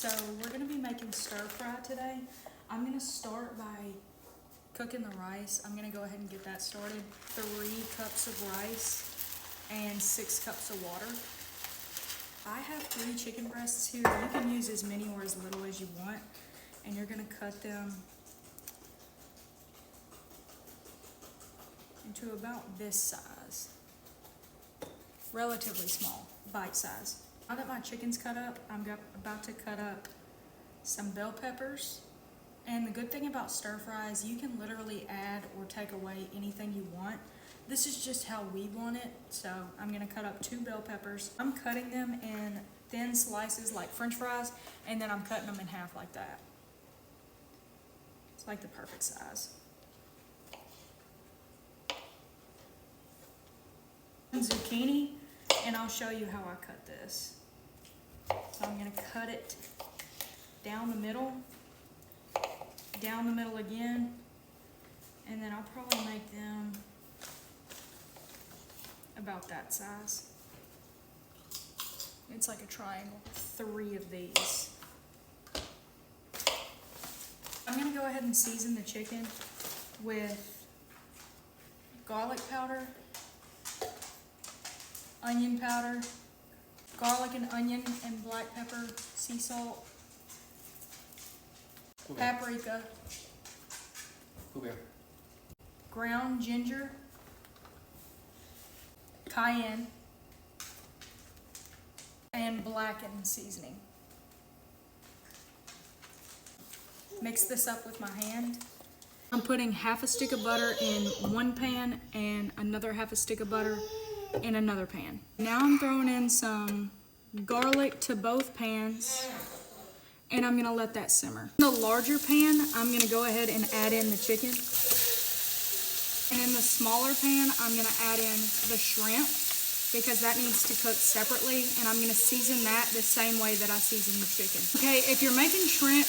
So we're gonna be making stir fry today. I'm gonna start by cooking the rice. I'm gonna go ahead and get that started. 3 cups of rice and 6 cups of water. I have 3 chicken breasts here. You can use as many or as little as you want. And you're gonna cut them into about this size. Relatively small, bite size. Now that my chicken's cut up, I'm about to cut up some bell peppers. And the good thing about stir fry is you can literally add or take away anything you want. This is just how we want it. So I'm gonna cut up 2 bell peppers. I'm cutting them in thin slices like French fries, and then I'm cutting them in half like that. It's like the perfect size. Zucchini, and I'll show you how I cut this. So I'm gonna cut it down the middle again, and then I'll probably make them about that size. It's like a triangle, 3 of these. I'm gonna go ahead and season the chicken with garlic powder, onion powder, garlic and onion and black pepper, sea salt, paprika, ground ginger, cayenne, and blackened seasoning. Mix this up with my hand. I'm putting half a stick of butter in one pan and another half a stick of butter in another pan. Now I'm throwing in some garlic to both pans, and I'm gonna let that simmer. In the larger pan, I'm gonna go ahead and add in the chicken. And in the smaller pan, I'm gonna add in the shrimp because that needs to cook separately, and I'm gonna season that the same way that I season the chicken. Okay, if you're making shrimp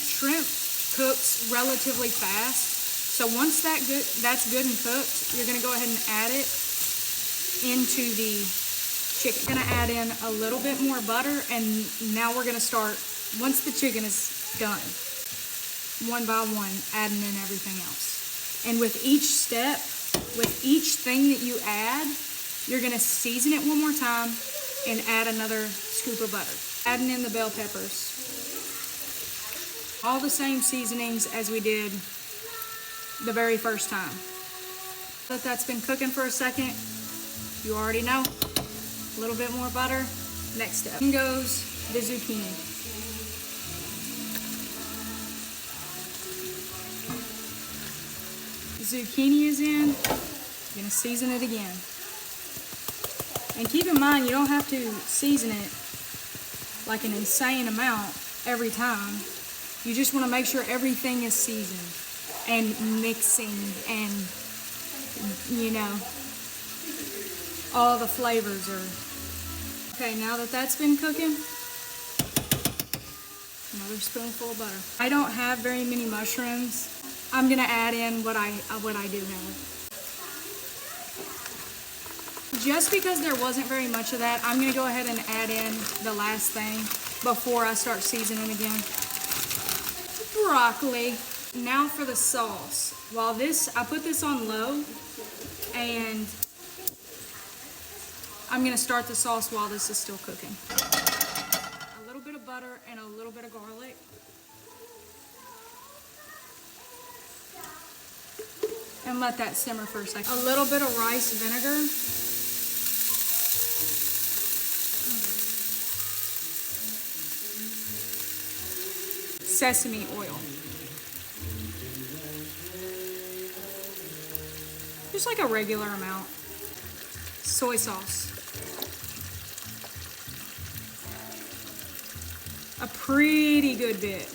cooks relatively fast. So once that's good and cooked, you're gonna go ahead and add it into the chicken. I'm gonna add in a little bit more butter, and now we're gonna start, once the chicken is done, one by one, adding in everything else. And with each step, with each thing that you add, you're gonna season it one more time and add another scoop of butter. Adding in the bell peppers. All the same seasonings as we did the very first time. But that's been cooking for a second. You already know. A little bit more butter. Next step. In goes the zucchini. The zucchini is in. You're gonna season it again. And keep in mind, you don't have to season it like an insane amount every time. You just want to make sure everything is seasoned and mixing, and you know, all the flavors are. Okay, now that that's been cooking, another spoonful of butter. I don't have very many mushrooms. I'm gonna add in what I do have. Just because there wasn't very much of that, I'm gonna go ahead and add in the last thing before I start seasoning again. Broccoli. Now for the sauce. While I put this on low, and I'm gonna start the sauce while this is still cooking. A little bit of butter and a little bit of garlic. And let that simmer for a second. A little bit of rice vinegar. Sesame oil. Just like a regular amount. Soy sauce. A pretty good bit.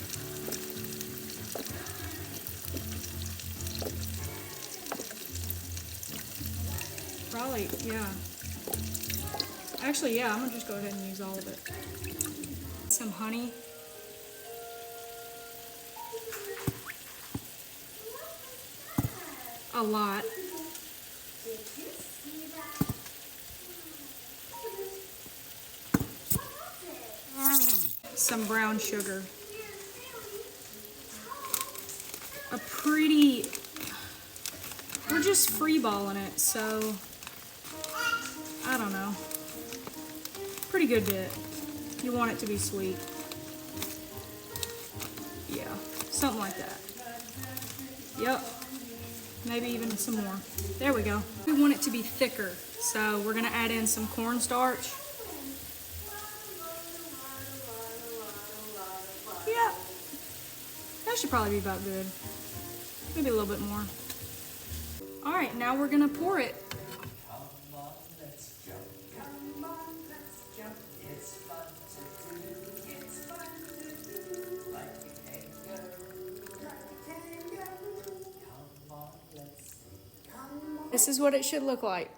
Probably, yeah. Actually, yeah, I'm gonna just go ahead and use all of it. Some honey. A lot. Some brown sugar. a pretty, we're just freeballing it, so I don't know. Pretty good bit. You want it to be sweet. Yeah, something like that. Yep. Maybe even some more. There we go. We want it to be thicker, so we're gonna add in some cornstarch. Yep. That should probably be about good. Maybe a little bit more. All right, now we're gonna pour it. Come on, let's jump. Come on, let's jump. It's fun to do. It's fun to do. Like a kangaroo. Like a kangaroo. Come on, let's sing. Come on. This is what it should look like.